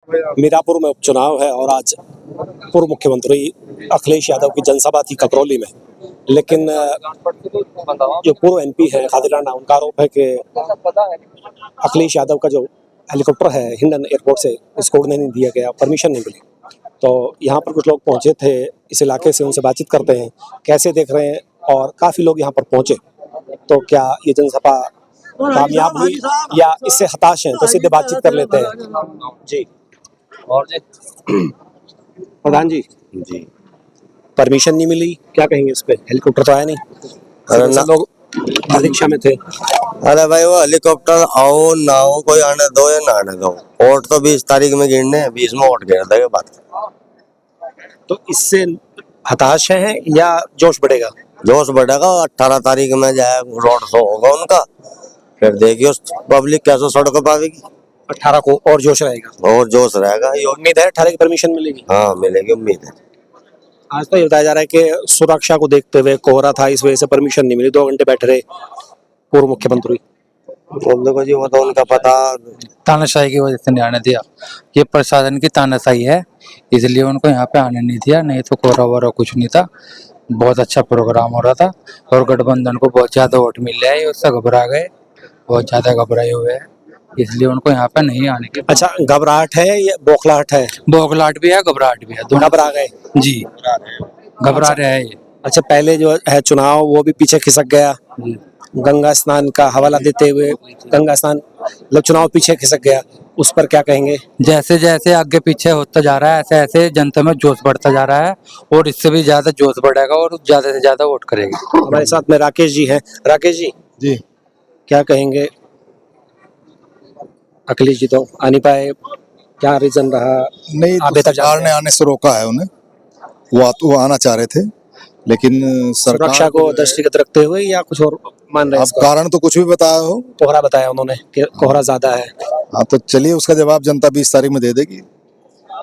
मीरापुर में उपचुनाव है और आज पूर्व मुख्यमंत्री अखिलेश यादव की जनसभा थी ककरौली में, लेकिन जो पूर्व एमपी है कादिर राणा, उनका आरोप है कि अखिलेश यादव का जो हेलीकॉप्टर है हिंडन एयरपोर्ट से इसको उड़ने नहीं दिया गया, परमिशन नहीं मिली। तो यहाँ पर कुछ लोग पहुँचे थे इस इलाके से, उनसे बातचीत करते हैं कैसे देख रहे हैं, और काफ़ी लोग यहाँ पर पहुँचे। तो क्या ये जनसभा कामयाब हुई या इससे हताश हैं, तो सीधे बातचीत कर लेते हैं। जी और जी प्रधान जी, परमिशन नहीं मिली, क्या कहेंगे इस पे? हेलीकॉप्टर तो आया नहीं, अरे लोग प्रतीक्षा में थे। अरे भाई वो हेलीकॉप्टर आओ ना हो, कोई आने दो या ना आने दो, वोट तो 20 तारीख में गिरने, 20 में वोट गिर देगा बात। तो इससे हताश है या जोश बढ़ेगा? जोश बढ़ेगा, 18 तारीख में जाए रोड शो होगा उनका, फिर देखियो पब्लिक कैसे सड़कों पर आवेगी। 18 को और जोश रहेगा, और जोश रहेगा। ये उम्मीद है 18 की परमिशन मिलेगी। हाँ मिलेगी, उम्मीद है। आज तो ये बताया जा रहा है कि सुरक्षा को देखते हुए कोहरा था, इस वजह से परमिशन नहीं मिली, 2 घंटे बैठे रहे पूर्व मुख्यमंत्री। देखो जी, वो तो उनका पता। तानाशाही की वजह से नहीं आने दिया, ये प्रशासन की तानाशाही है, इसलिए उनको यहाँ पे आने नहीं दिया, नहीं तो कोहरा वोरा कुछ नहीं था। बहुत अच्छा प्रोग्राम हो रहा था और गठबंधन को बहुत ज्यादा वोट मिल रहा है, उससे घबरा गए, बहुत ज्यादा घबराए हुए हैं, इसलिए उनको यहाँ पे नहीं आने के। अच्छा, घबराहट है या बौखलाहट है? बौखलाहट भी है, घबराहट भी है, दोनों घबरा गए जी, घबरा रहे हैं ये। अच्छा, पहले जो है चुनाव वो भी पीछे खिसक गया, गंगा स्नान का हवाला देते हुए, गंगा स्नान मतलब चुनाव पीछे खिसक गया, उस पर क्या कहेंगे? जैसे जैसे आगे पीछे होता जा रहा है, ऐसे ऐसे जनता में जोश बढ़ता जा रहा है और इससे भी ज्यादा जोश बढ़ेगा और ज्यादा से ज्यादा वोट करेगी। हमारे साथ में राकेश जी हैं। राकेश जी जी क्या कहेंगे? अखिलेश जी तो आ नहीं पाए, क्या रीजन रहा? नहीं, आप तो बेहतर सरकार जानते ने हैं। आने से रोका है उन्हें, वो आना चाह रहे थे, लेकिन सरकार सुरक्षा को दृष्टिगत रखते हुए या कुछ और मान रहे हैं अब इसको? कारण तो कुछ भी बताया हो। कोहरा बताया उन्होंने कि कोहरा ज्यादा है। हाँ तो चलिए, उसका जवाब जनता 20 तारीख में दे देगी।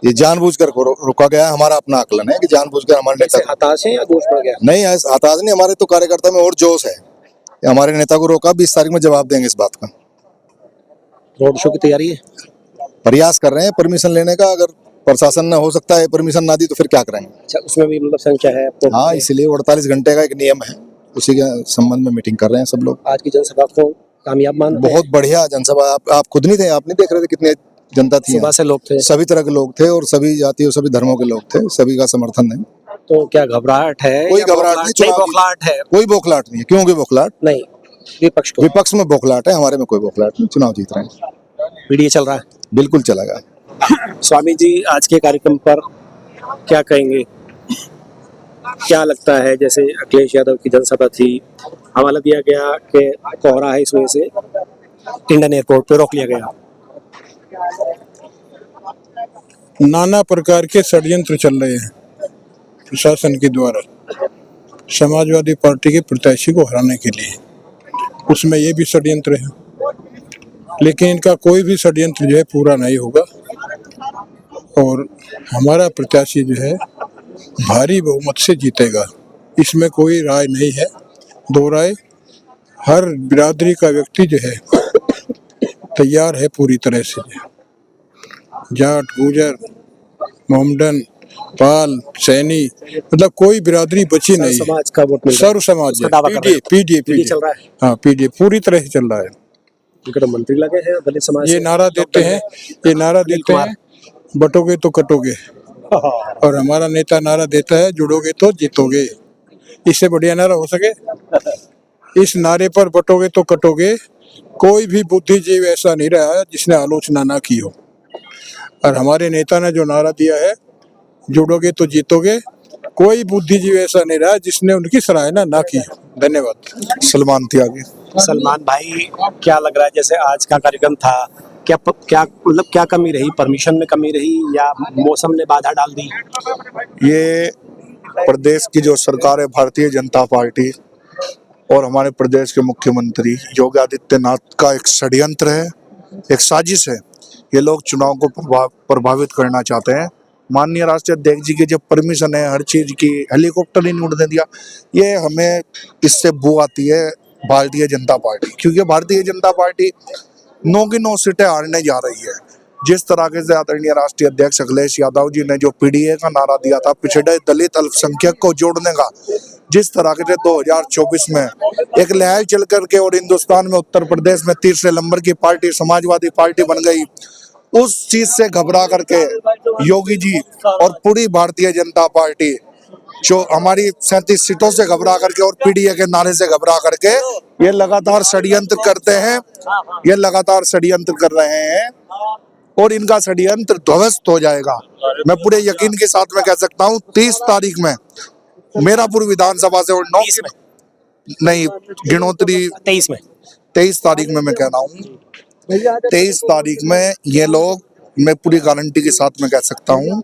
ये जानबूझकर रोका गया है, हमारा अपना आकलन है कि जानबूझकर हमारे नेता कैसे हताश है या जोश बढ़ गया? नहीं, हताश नहीं, हमारे तो कार्यकर्ता में और जोश है। हमारे नेता को रोका, 20 तारीख में जवाब देंगे इस बात का। रोड शो की तैयारी है, प्रयास कर रहे हैं परमिशन लेने का, अगर प्रशासन ने हो सकता है परमिशन ना दी तो फिर क्या करेंगे। अच्छा, उसमें भी मतलब संख्या है तो हाँ, इसलिए 48 घंटे का एक नियम है, उसी के संबंध में मीटिंग कर रहे हैं सब लोग। आज की जनसभा को कामयाब मानते हैं? बहुत बढ़िया जनसभा। आप खुद नहीं थे, आप नहीं देख रहे थे कितने जनता थी? सुबह से लोग थे, सभी तरह के लोग थे और सभी जातियों सभी धर्मों के लोग थे, सभी का समर्थन है। तो क्या घबराहट है? कोई या घबराहट नहीं, चुनाव बौखलाहट है? कोई बौखलाहट नहीं है। क्यों बौखलाहट? नहीं, विपक्ष को विपक्ष में बौखलाहट है, हमारे में कोई बौखलाहट नहीं। चुनाव जीत रहे हैं, वीडियो चल रहा है। बिल्कुल चलेगा। स्वामी जी, आज के कार्यक्रम पर क्या कहेंगे? क्या लगता है, जैसे अखिलेश यादव की जनसभा थी, हवाला दिया गया कि कोहरा है, इस वजह से इंडियन एयरपोर्ट पे रोक लिया गया। नाना प्रकार के षड्यंत्र चल रहे हैं प्रशासन के द्वारा समाजवादी पार्टी के प्रत्याशी को हराने के लिए, उसमें ये भी षड्यंत्र है, लेकिन इनका कोई भी षड्यंत्र जो है पूरा नहीं होगा और हमारा प्रत्याशी जो है भारी बहुमत से जीतेगा, इसमें कोई राय नहीं है, दो राय। हर बिरादरी का व्यक्ति जो है तैयार है पूरी तरह से, जाट, गुजर, मोमडन, पाल, सैनी, मतलब कोई बिरादरी बची नहीं, समाज का वोट मिल रहा है। सर्व समाज है। पीडीए चल रहा है। हाँ, पीडीए पूरी तरह से चल रहा है। उनके तो मंत्री लगे हैं दलित समाज ये से। नारा देते हैं, बटोगे तो कटोगे, और हमारा नेता नारा देता है जुड़ोगे तो जीतोगे। इससे बढ़िया नारा हो सके? इस नारे पर बटोगे तो कटोगे कोई भी बुद्धिजीवी ऐसा नहीं रहा है जिसने आलोचना ना की हो, और हमारे नेता ने जो नारा दिया है जुड़ोगे तो जीतोगे, कोई बुद्धिजीवी ऐसा नहीं रहा जिसने उनकी सराहना ना की हो। धन्यवाद। सलमान त्यागी। सलमान भाई, क्या लग रहा है, जैसे आज का कार्यक्रम था, क्या मतलब क्या कमी रही? परमिशन में कमी रही या मौसम ने बाधा डाल दी? ये प्रदेश की जो सरकार है भारतीय जनता पार्टी और हमारे प्रदेश के मुख्यमंत्री योगी आदित्यनाथ का एक षड्यंत्र है, एक साजिश है। ये लोग चुनाव को प्रभावित करना चाहते हैं। माननीय राष्ट्रीय अध्यक्ष जी की जब परमिशन है हर चीज की, हेलीकॉप्टर ही नहीं उड़ने दिया, ये हमें इससे बू आती है भारतीय जनता पार्टी, क्योंकि भारतीय जनता पार्टी 9 की 9 सीटें हारने जा रही है। जिस तरह से आदरणीय राष्ट्रीय अध्यक्ष अखिलेश यादव जी ने जो पीडीए का नारा दिया था, पिछड़े दलित अल्पसंख्यक को जोड़ने का, जिस तरह से 2024 में एक लहर चल करके और हिंदुस्तान में उत्तर प्रदेश में तीसरे नंबर की पार्टी समाजवादी पार्टी बन गई, उस चीज से घबरा करके योगी जी और पूरी भारतीय जनता पार्टी जो हमारी 37 सीटों से घबरा करके और पीडीए के नारे से घबरा करके ये लगातार षड्यंत्र करते हैं, ये लगातार षड्यंत्र कर रहे हैं और इनका षड्यंत्र ध्वस्त हो जाएगा। मैं पूरे यकीन के साथ में कह सकता हूँ 30 तारीख में मेरापुर विधानसभा से और 9 नहीं गिनोत्री 23 तारीख में मैं कह रहा हूँ 23 तारीख में ये लोग, मैं पूरी गारंटी के साथ में कह सकता हूँ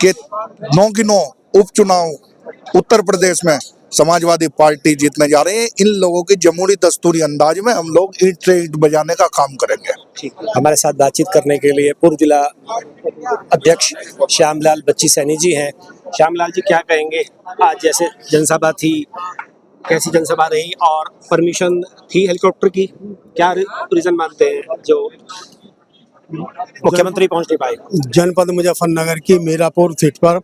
कि 9 की 9 उपचुनाव उत्तर प्रदेश में समाजवादी पार्टी जीतने जा रहे हैं। इन लोगों की जमहूरी दस्तूरी अंदाज में हम लोग ईंट से ईंट बजाने का काम करेंगे। ठीक, हमारे साथ बातचीत करने के लिए पूर्व जिला अध्यक्ष श्यामलाल बच्ची सैनी जी हैं। श्यामलाल जी, क्या कहेंगे, आज जैसे जनसभा थी, कैसी जनसभा रही और परमिशन थी हेलीकॉप्टर की, क्या रीजन मानते हैं जो मुख्यमंत्री पहुंच नहीं पाए? जनपद मुजफ्फरनगर की मीरापुर सीट पर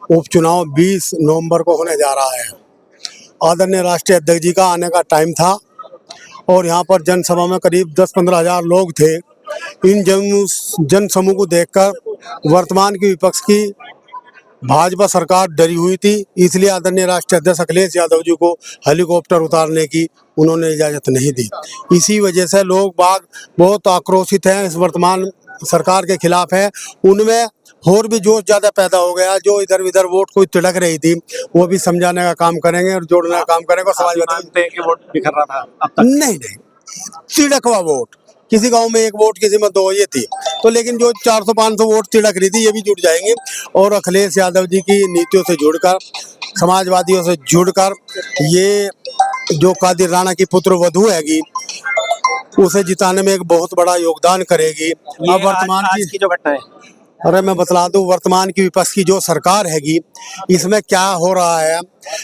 उपचुनाव 20 नवंबर को होने जा रहा है। आदरणीय राष्ट्रीय अध्यक्ष जी का आने का टाइम था और यहाँ पर जनसभा में करीब 10-15 हज़ार लोग थे। इन जनसमूह को देखकर वर्तमान की विपक्ष की भाजपा सरकार डरी हुई थी, इसलिए आदरणीय राष्ट्रीय अध्यक्ष अखिलेश यादव जी को हेलीकॉप्टर उतारने की उन्होंने इजाज़त नहीं दी। इसी वजह से लोग बाग बहुत आक्रोशित हैं, इस वर्तमान सरकार के खिलाफ है। उनमें और भी जोश ज़्यादा पैदा हो गया। जो इधर उधर वोट को तिड़क रही थी वो भी समझाने का काम करेंगे और जोड़ने का काम करेंगे। समाजवादी वोट बिखर रहा था अब तक? नहीं, तिड़कवा वोट, किसी गांव में 1 वोट, किसी में 2, ये थी तो, लेकिन जो 400-500 वोट तिड़क रही थी ये भी जुड़ जाएंगे। और अखिलेश यादव जी की नीतियों से जुड़कर, समाजवादियों से जुड़कर, ये जो कादिर राणा की पुत्र वधू हैगी उसे जिताने में एक बहुत बड़ा योगदान करेगी। अब वर्तमान की जो घटना है, अरे मैं बतला दूं, वर्तमान की विपक्ष की जो सरकार हैगी इसमें क्या हो रहा है,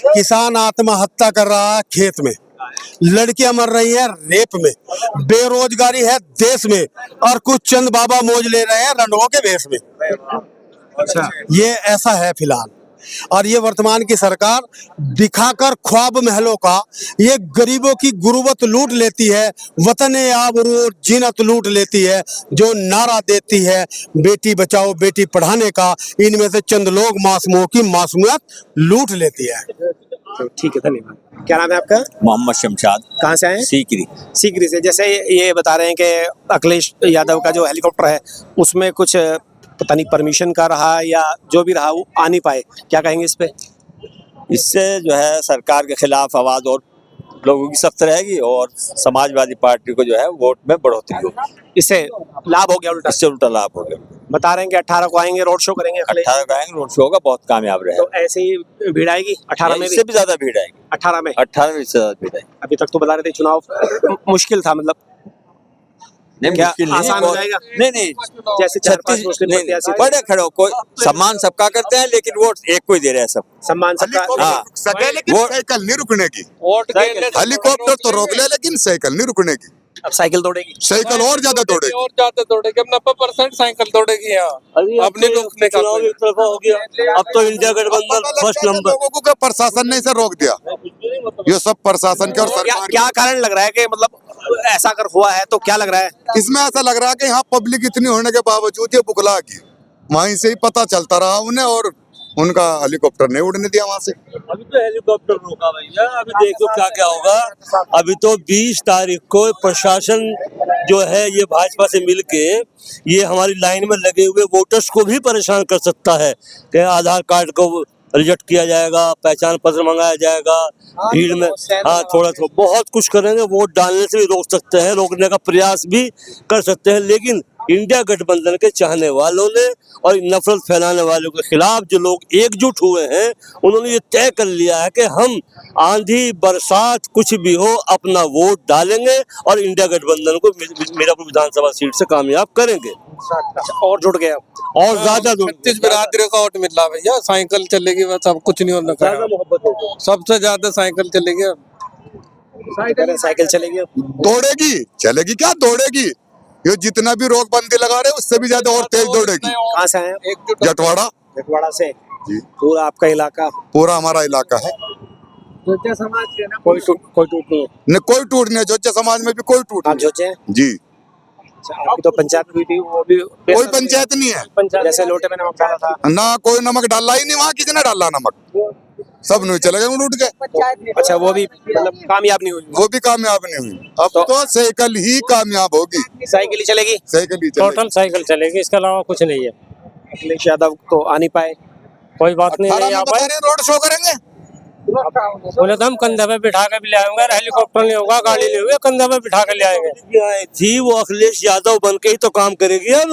किसान आत्महत्या कर रहा है खेत में, लड़कियां मर रही हैं रेप में, बेरोजगारी है देश में और कुछ चंद बाबा मौज ले रहे हैं रंडों के भेष में। अच्छा, ये ऐसा है फिलहाल। और ये वर्तमान की सरकार दिखाकर ख्वाब महलों का ये गरीबों की गुर्बत लूट लेती है, वतन आबरू जीनत लूट लेती है। जो नारा देती है बेटी बचाओ बेटी पढ़ाने का, इनमें से चंद लोग मासूमों की मासूमियत लूट लेती है। ठीक है, धन्यवाद। क्या नाम है आपका? मोहम्मद शमशाद। कहाँ से आए? सीकरी। सीकरी से। जैसे ये बता रहे हैं कि अखिलेश यादव का जो हेलीकॉप्टर है उसमें कुछ पता नहीं परमिशन का रहा या जो भी रहा वो आ नहीं पाए, क्या कहेंगे इस पे? इससे जो है सरकार के खिलाफ आवाज और लोगों की सख्त रहेगी और समाजवादी पार्टी को जो है वोट में बढ़ोतरी होगी। इससे लाभ हो गया उल्टा? इससे उल्टा लाभ हो गया। बता रहे हैं कि 18 को आएंगे, रोड शो करेंगे। 18 को आएंगे, रोड शो होगा, बहुत कामयाब रहेगा। तो ऐसे ही भीड़ आएगी 18 में? इससे भी ज्यादा भीड़ आएगी 18 में। 18 में इससे ज्यादा भीड़ आएगी। अभी तक तो बता रहे थे चुनाव मुश्किल था, मतलब नहीं, क्या मुश्किल नहीं, आसान हो जाएगा? नहीं जैसे 4-5 मुस्लिम प्रत्याशी थे। बड़े खड़े हो, कोई सम्मान सबका करते हैं लेकिन वोट एक को ही दे रहे हैं सब। सम्मान सबका। हाँ, सके लेकिन वोट- साइकिल नहीं रुकने की। वोट हेलीकॉप्टर तो रोक ले लेकिन साइकिल नहीं रुकने की। अब साइकिल दौड़ेगी? साइकिल और ज्यादा दौड़ेगी। और ज्यादा दौड़ेगी। अब 90% साइकिल दौड़ेगी यहाँ। अब नहीं रुकने का हो गया। अब तो इंडिया गठबंधन फर्स्ट नंबर। लोगों को प्रशासन ने इसे रोक दिया। ये सब प्रशासन के और क्या सरकार क्या कारण लग रहा है कि मतलब ऐसा अगर हुआ है तो क्या लग रहा है? इसमें ऐसा लग रहा है कि यहाँ पब्लिक इतनी होने के बावजूद ये बुखला गई। वहीं से ही पता चलता रहा उन्हें और उनका हेलीकॉप्टर नहीं उड़ने दिया वहां से। अभी तो हेलीकॉप्टर रोका भैया, अभी देखो क्या क्या होगा। अभी तो 20 तारीख को प्रशासन जो है ये भाजपा से मिलके ये हमारी लाइन में लगे हुए वोटर्स को भी परेशान कर सकता है कि आधार कार्ड को रिजेक्ट किया जाएगा, पहचान पत्र मंगाया जाएगा, भीड़ में हाँ थोड़ा बहुत कुछ करेंगे। वोट डालने से भी रोक सकते हैं, रोकने का प्रयास भी कर सकते हैं। लेकिन इंडिया गठबंधन के चाहने वालों ने और नफरत फैलाने वालों के खिलाफ जो लोग एकजुट हुए हैं उन्होंने ये तय कर लिया है कि हम आंधी बरसात कुछ भी हो अपना वोट डालेंगे और इंडिया गठबंधन को मीरापुर विधानसभा सीट से कामयाब करेंगे। और जुड़ गया और ज्यादा 36 बिरादरी का वोट मिला भैया। साइकिल चलेगी, बस अब कुछ नहीं होना ज्यादा मोहब्बत होगी। सबसे ज्यादा साइकिल चलेगी। साइकिल चलेगी, दौड़ेगी, चलेगी क्या दौड़ेगी। ये जितना भी रोक बंदी लगा रहे उससे भी ज्यादा और तेज दौड़ेगी। कहाँ से हैं? जटवाड़ा जटवाड़ा से जी, पूरा आपका इलाका? पूरा हमारा इलाका है। समाज के ना कोई टूट नहीं है। न कोई टूट नहीं है, जोचे समाज में भी कोई टूट आप नहीं जोचे हैं? है। जी, आपकी तो पंचायत हुई थी, वो भी कोई पंचायत नहीं है। जैसे लोटे में नमक डाला था। ना कोई नमक डाला ही नहीं, वहाँ किसने डाला नमक? सब नहीं चले गए उठ गए। अच्छा, वो भी मतलब कामयाब नहीं हुई? वो भी कामयाब नहीं हुई। अब तो साइकिल ही कामयाब होगी। साइकिल ही चलेगी? साइकिल ही चलेगी। टोटल साइकिल चलेगी, इसके अलावा कुछ नहीं है। अखिलेश यादव तो आ नहीं पाए। कोई बात नहीं, 18 नहीं में आ बता पाए। रहे हैं, रोड शो करेंगे। बोले तो हम कंधे पे बिठा के भी ले आएंगे, हेलीकॉप्टर नहीं होगा, गाड़ी नहीं होगी, कंधे पे बिठा के ले आएंगे। थी वो अखिलेश यादव बन के ही तो काम करेगी। अब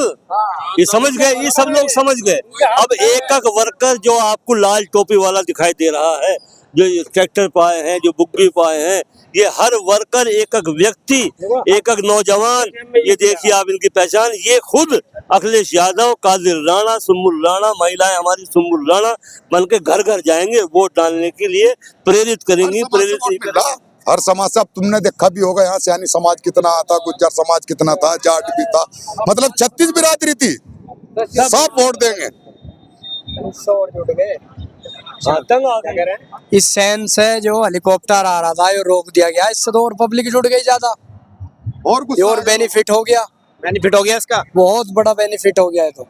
ये समझ गए, ये सब लोग समझ गए। अब एक एक वर्कर जो आपको लाल टोपी वाला दिखाई दे रहा है, जो ट्रैक्टर पाए हैं, जो बुग्गी पाए हैं, ये हर वर्कर, एक एक व्यक्ति, एक एक नौजवान, ये देखिए आप इनकी पहचान, ये खुद अखिलेश यादव, कादिर राणा, सुम्बुल राणा, महिलाएं हमारी सुम्बुल राणा बन के घर घर जाएंगे वोट डालने के लिए, प्रेरित करेंगी। हर समाज से अब तुमने देखा भी होगा, यहाँ सयानी समाज कितना आता, गुज्जर समाज कितना था, जाट भी था, मतलब 36 बिरादरी थी, सब वोट देंगे। इस सैन से जो हेलीकॉप्टर आ रहा था ये रोक दिया गया, इससे तो और पब्लिक जुड़ गई ज्यादा, और बेनिफिट हो गया। बेनिफिट हो गया इसका? बहुत बड़ा बेनिफिट हो गया है। तो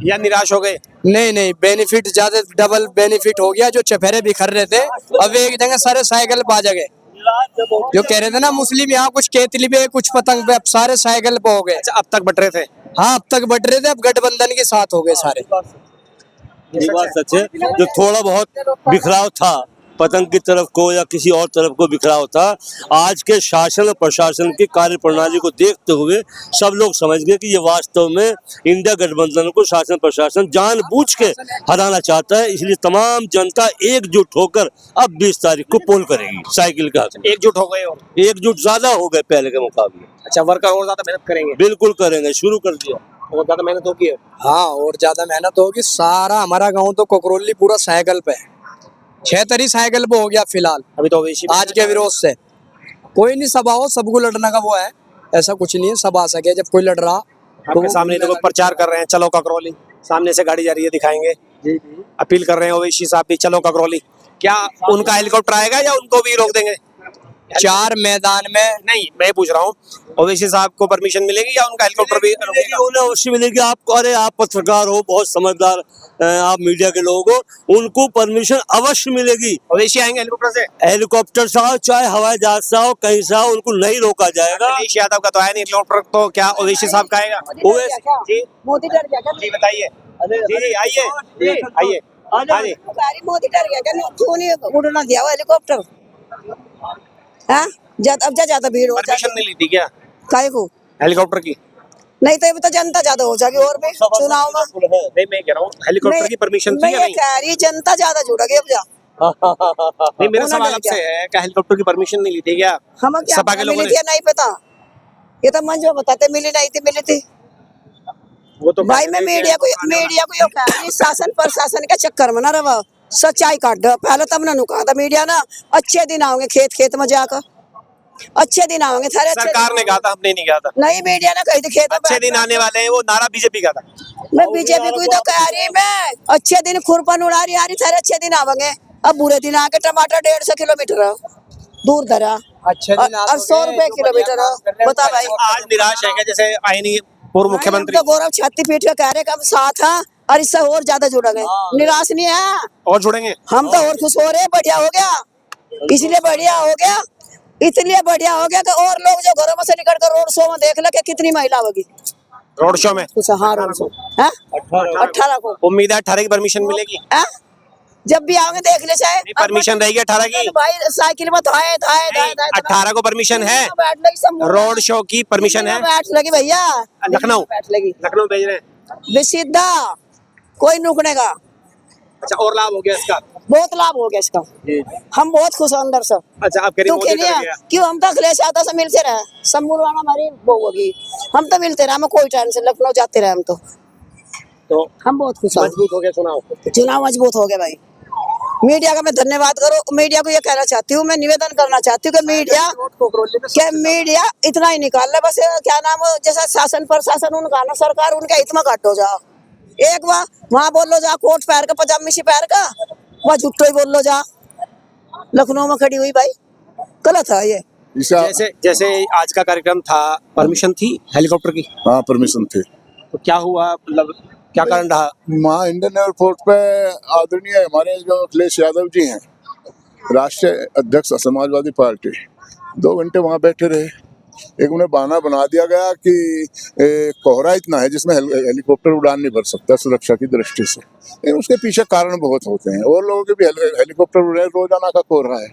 या निराश हो गए? नहीं, बेनिफिट ज्यादा, डबल बेनिफिट हो गया। जो चफेरे बिखर रहे थे अब एक जगह सारे साइकिल पा जगह, जो कह रहे थे ना मुस्लिम यहाँ कुछ केतली पे कुछ पतंग पे, अब सारे साइकिल पे हो गए। अच्छा, अब तक बट रहे थे? हाँ, अब तक बट रहे थे, अब गठबंधन के साथ हो गए सारे। ये बात सच है। जो थोड़ा बहुत बिखराव था पतंग की तरफ को या किसी और तरफ को बिखराव था, आज के शासन और प्रशासन की कार्य प्रणाली को देखते हुए सब लोग समझ गए कि ये वास्तव में इंडिया गठबंधन को शासन प्रशासन जानबूझ के हराना चाहता है। इसलिए तमाम जनता एकजुट होकर अब 20 तारीख को पोल करेगी साइकिल का। एकजुट हो गए हो? एकजुट ज्यादा हो गए पहले के मुकाबले। अच्छा, वर्कर और ज्यादा मेहनत करेंगे? बिल्कुल करेंगे, शुरू कर दिया। और ज्यादा मेहनत होगी? हाँ, और ज्यादा मेहनत होगी। सारा हमारा गांव तो कोकरोली पूरा साइकिल पे है, 6 तरी साइकिल पे हो गया फिलहाल। अभी तो ओवैसी आज के विरोध से कोई नहीं, सब आओ, सबको लड़ने का वो है, ऐसा कुछ नहीं है, सब आ सके जब कोई लड़ रहा। आपके सामने देखो प्रचार कर रहे हैं, चलो ककरौली, सामने से गाड़ी जा रही है, दिखाएंगे। अपील कर रहे हैं ओवैसी साहब भी, चलो ककरौली। क्या उनका हेलीकॉप्टर आएगा या उनको भी रोक देंगे? 4 मैदान में नहीं, मैं पूछ रहा हूँ, ओवैसी साहब को परमिशन मिलेगी या उनका हेलीकॉप्टर भी मिलेगी? उन्हें अवश्य मिलेगी। आपको, अरे आप पत्रकार हो, बहुत समझदार, आप मीडिया के लोग हो, उनको परमिशन अवश्य मिलेगी। ओवैसी आएंगे हेलीकॉप्टर से? हेलीकॉप्टर से आओ, चाहे हवाई जहाज से आओ, कहीं से आओ, उनको नहीं रोका जाएगा। अखिलेश यादव का तो आया नहीं हेलीकॉप्टर, तो क्या ओवैसी साहब का आएगा? जी, मोदी डर गया क्या? जी बताइए। जी आइए, आइए। हाँ जी, मोदी डर गया क्या? क्यों नहीं उड़ना दिया वो हेलीकॉप्टर? हाँ, अब ज्यादा भीड़ हो परमिशन नहीं ली थी क्या काहे को हेलीकॉप्टर की? नहीं तो अभी तो जनता ज्यादा हो जाएगी और भी चुनाव में। नहीं, मैं कह रहा हूँ हेलीकॉप्टर की परमिशन थी या नहीं? कह रही जनता ज्यादा जुड़ेगी अब जा। नहीं, मेरा सवाल आपसे है, क्या हेलीकॉप्टर की परमिशन नहीं ली थी क्या हम क्या सपा के लोगों मिली ने? थी नहीं पता, ये तो मंच में बताते मिली नहीं थी, मिली थी। वो तो भाई मैं मीडिया को यो कह रही, शासन प्रशासन के चक्कर में ना रहा, सच्चाई काट दो। पहले तब ना कहा था मीडिया ना, अच्छे दिन आओगे खेत में जाकर, अच्छे दिन आओगे सारे। सरकार ने कहा था, हमने नहीं कहा था। नहीं, मीडिया ने कही थी खेत अच्छे दिन आने वाले हैं, वो नारा बीजेपी का था। मैं बीजेपी को तो कह रही, मैं अच्छे दिन खुरपन उड़ा रही आ रही, सारे अच्छे दिन आवेंगे। अब बुरे दिन आके टमाटर 150 किलोमीटर दूर धरा, अच्छे दिन और 100 रुपए किलोमीटर। बता भाई, आज निराश है क्या? जैसे आए नहीं पूर्व मुख्यमंत्री, तो गौरव छाती पीट के कह रहे हम साथ हैं और इससे और ज्यादा जुड़ेंगे। निराश नहीं है, और जुड़ेंगे हम तो और खुश हो रहे हैं। बढ़िया हो गया, इसलिए बढ़िया हो गया, इसलिए बढ़िया हो गया कि और लोग जो घरों में से निकल कर रोड शो में देख ले कि कितनी महिला होगी रोड शो में। हाँ, रोड शो 18 को उम्मीद है 18 की परमिशन मिलेगी। जब भी आओगे देख ले, चाहे परमिशन रहेगी 18 की। भाई साइकिल में धाए 18 को परमिशन है, रोड शो की परमिशन है। बैठ लगी भैया, लखनऊ बैठ लगी, लखनऊ भेज रहे हैं सीधा, कोई नुकने का। अच्छा, और लाभ हो गया इसका? बहुत लाभ हो गया इसका, हम बहुत खुश हैं अंदर से। अच्छा, आप कह रही मोदी डर गया। क्यों? हम तो अखिलेश यादव से मिलते रहे, सम्मूलवाना हमारी वो होगी, हम तो मिलते रहे, हमें कोई टेंशन, लखनऊ जाते रहे हम तो हम बहुत खुश हैं। मजबूत हो गया चुनाव। चुनाव मजबूत हो गया भाई, मीडिया का मैं धन्यवाद करूँ। मीडिया को ये कहना चाहती हूँ, मैं निवेदन करना चाहती हूँ कि मीडिया इतना ही निकाल ले बस, क्या नाम जैसा शासन प्रशासन उनका ना, सरकार उनके हित में घट हो जाओ। एक बार वहाँ बोल लो जा कोट पैर का पजामी सी पैर का, वह झुट्टो ही बोल लो जा। लखनऊ में खड़ी हुई भाई, गलत है ये। जैसे जैसे आज का कार्यक्रम था, परमिशन थी हेलीकॉप्टर की? हाँ परमिशन थी। तो क्या हुआ, मतलब क्या कारण रहा? वहाँ इंडियन एयरपोर्ट पे आदरणीय हमारे जो अखिलेश यादव जी हैं, राष्ट्रीय अध्यक्ष समाजवादी पार्टी, 2 घंटे वहाँ बैठे रहे। एक उन्हें बहाना बना दिया गया कि कोहरा इतना है जिसमें हेलीकॉप्टर उड़ान नहीं भर सकता सुरक्षा की दृष्टि से। लेकिन उसके पीछे कारण बहुत होते हैं, और लोगों के भी हेलीकॉप्टर उड़ रहे, रोजाना का कोहरा है,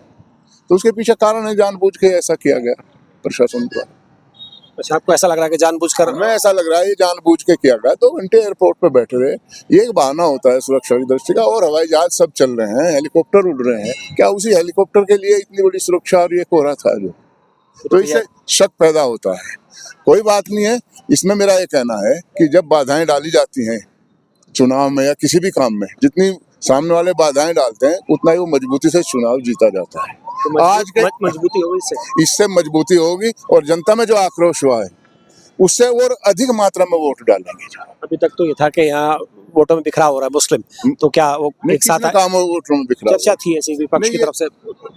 तो उसके पीछे कारण है, जानबूझ के ऐसा किया गया प्रशासन द्वारा। अच्छा, आपको ऐसा लग रहा है कि जानबूझकर? हमें ऐसा लग रहा है ये जानबूझ के किया गया। 2 घंटे एयरपोर्ट पे बैठे रहे, ये एक बहाना होता है सुरक्षा की दृष्टि का। और हवाई जहाज सब चल रहे हैं, हेलीकॉप्टर उड़ रहे हैं, क्या उसी हेलीकॉप्टर के लिए इतनी बड़ी सुरक्षा और ये कोहरा था जो? तो इससे शक पैदा होता है। कोई बात नहीं है, इसमें मेरा ये कहना है कि जब बाधाएं डाली जाती हैं चुनाव में या किसी भी काम में, जितनी सामने वाले बाधाएं डालते हैं उतना ही वो मजबूती से चुनाव जीता जाता है। तो आज के मजबूती होगी इससे मजबूती होगी, और जनता में जो आक्रोश हुआ है उससे और अधिक मात्रा में वोट डालेंगे। अभी तक तो ये था कि यहाँ वोटों में बिखराव हो रहा है मुस्लिम, तो क्या वो एक साथ काम वोटों में बिखराव चर्चा थी ऐसी विपक्ष की तरफ से?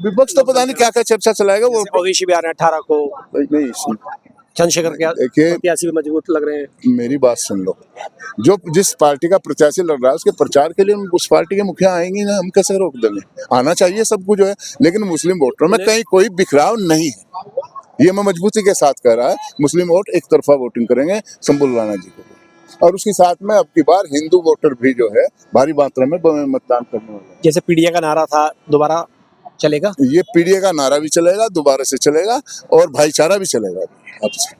विपक्ष तो पता नहीं क्या क्या चर्चा चलाएगा वो। ओवैसी भी आ रहे हैं 18 को, नहीं चंद्रशेखर के प्रत्याशी भी मजबूत लग रहे हैं। मेरी बात सुन लो, जो जिस पार्टी का प्रत्याशी लड़ रहा है उसके प्रचार के लिए उस पार्टी के मुखिया आएंगे ना, हम कैसे रोक देंगे? आना चाहिए सबको जो है, लेकिन मुस्लिम वोटरों में कहीं कोई बिखराव नहीं है, ये मैं मजबूती के साथ कह रहा है। मुस्लिम वोट एक तरफा वोटिंग करेंगे संबुल राणा जी को, और उसके साथ में अब की बार हिंदू वोटर भी जो है भारी मात्रा में मतदान करने वाले हैं। जैसे पीडीए का नारा था, दोबारा चलेगा? ये पीडीए का नारा भी चलेगा, दोबारा से चलेगा, और भाईचारा भी चलेगा। अब से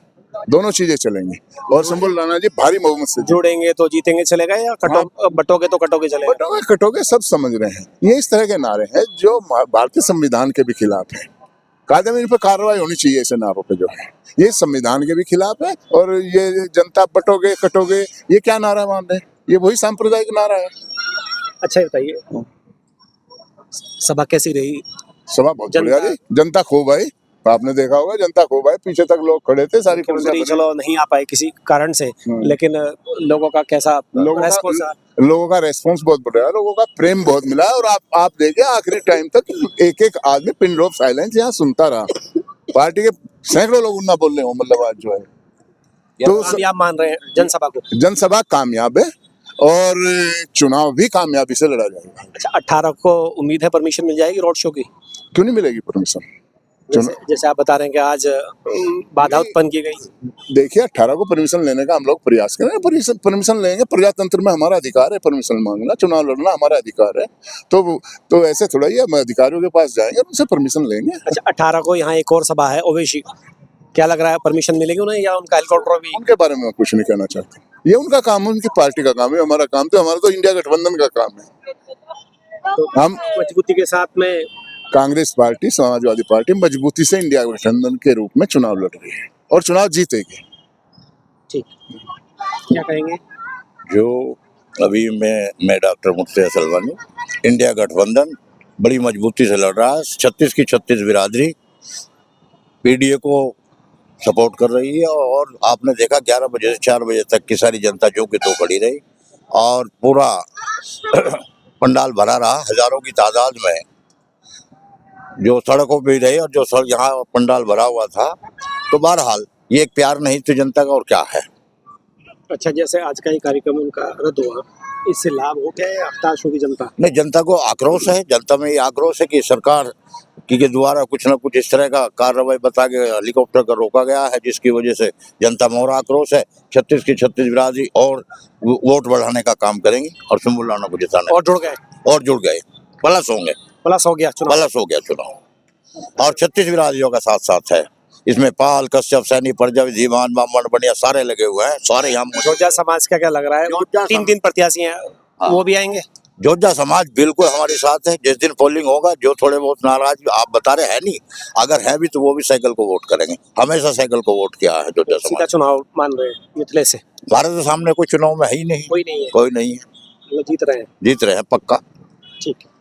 दोनों चीजें चलेंगी, और संबुल राणा जी भारी बहुमत से जोड़ेंगे तो जीतेंगे चलेगा, या बटोगे तो कटोगे चलेगा? बटोगे कटोगे सब समझ रहे हैं। ये इस तरह के नारे हैं जो भारतीय संविधान के भी खिलाफ है। कायदे में इन पर कार्रवाई होनी चाहिए ऐसे नारों पे जो है, ये संविधान के भी खिलाफ है। और ये जनता बटोगे कटोगे, ये क्या नारा मान रहे हैं? ये वही सांप्रदायिक नारा है। अच्छा बताइए, सभा कैसी रही? सभा बहुत बढ़िया रही, जनता खूब आई, आपने देखा होगा जनता खूब आई, पीछे तक लोग खड़े थे, सारी चलो नहीं आ पाए किसी कारण से, लेकिन लोगों का कैसा रेस्पॉन्स? लोगों का रेस्पॉन्स बहुत बढ़िया, लोगों का प्रेम बहुत मिला है। और आप देखिए आखिरी टाइम तक एक एक आदमी पिन ड्रॉप साइलेंस यहाँ सुनता रहा। पार्टी के सैकड़ों लोग उन्ना बोल रहे हो, मतलब आज जो है तो कामयाब मान रहे हैं जनसभा को? जनसभा कामयाब है, और चुनाव भी कामयाबी से लड़ा जाएगा। अच्छा, 18 को उम्मीद है परमिशन मिल जाएगी रोड शो की? क्यों नहीं मिलेगी परमिशन? जैसे आप बता रहे हैं कि आज बाधा उत्पन्न की गई। देखिए 18 को परमिशन लेने का हम लोग प्रयास करें, परमिशन लेंगे। प्रजातंत्र में हमारा अधिकार है परमिशन मांगना, चुनाव लड़ना हमारा अधिकार है। तो ऐसे थोड़ा ही हम अधिकारियों के पास जाएंगे, उनसे परमिशन लेंगे। अच्छा, 18 को यहाँ एक और सभा है ओवैसी, क्या लग रहा है परमिशन मिलेगी उन्हें, या उनका हेलीकॉप्टर भी? उनके बारे में मैं कुछ नहीं कहना चाहता, ये उनका काम है, उनकी पार्टी का काम है। हमारा काम तो हमारा तो इंडिया गठबंधन का काम है। तो हम मजबूती के साथ में कांग्रेस पार्टी, समाजवादी पार्टी मजबूती से इंडिया गठबंधन के रूप में चुनाव लड़ रही है और चुनाव जीतेगी। ठीक, क्या कहेंगे? जो अभी मैं डॉक्टर मुर्तजा सलवानी, इंडिया गठबंधन बड़ी मजबूती से लड़ रहा है। 36 की 36 बिरादरी पीडीए को सपोर्ट कर रही है, और आपने देखा 11 बजे से 4 बजे तक की सारी जनता जो कि तो खड़ी रही, और पूरा पंडाल भरा रहा हजारों की तादाद में, जो सड़कों पे रहे और जो यहाँ पंडाल भरा हुआ था। तो बहरहाल ये एक प्यार नहीं तो जनता का और क्या है। अच्छा, जैसे आज का ही कार्यक्रम उनका रद्द हुआ, इससे लाभ हो गया या हताश होगी जनता? नहीं, जनता को आक्रोश है, जनता में ये आक्रोश है कि सरकार के द्वारा कुछ न कुछ इस तरह का कार्रवाई बता के हेलीकॉप्टर का रोका गया है, जिसकी वजह से जनता में और आक्रोश है। 36 की 36 बिरादरी और वोट बढ़ाने का काम करेंगे और संबुल राणा को जिताने। और जुड़ गए प्लस होंगे, प्लस हो गया चुनाव। और 36 बिरादरियों का साथ साथ है इसमें, पाल, कश्यप, सैनी, प्रजा, धीमान, ब्राह्मण, बनिया सारे लगे हुए हैं, सारे यहाँ। जोजा समाज का क्या लग रहा है? 3 प्रत्याशी हैं, वो भी आएंगे? जोजा समाज बिल्कुल हमारे साथ है। जिस दिन पोलिंग होगा, जो थोड़े बहुत नाराज आप बता रहे हैं नहीं, अगर है भी तो वो भी साइकिल को वोट करेंगे। हमेशा साइकिल को वोट किया है जोजा समाज। सीधा चुनाव मान रहे हैं मिथिले से? भारत के सामने कोई चुनाव में है ही नहीं, कोई नहीं है, जीत रहे हैं पक्का। ठीक है।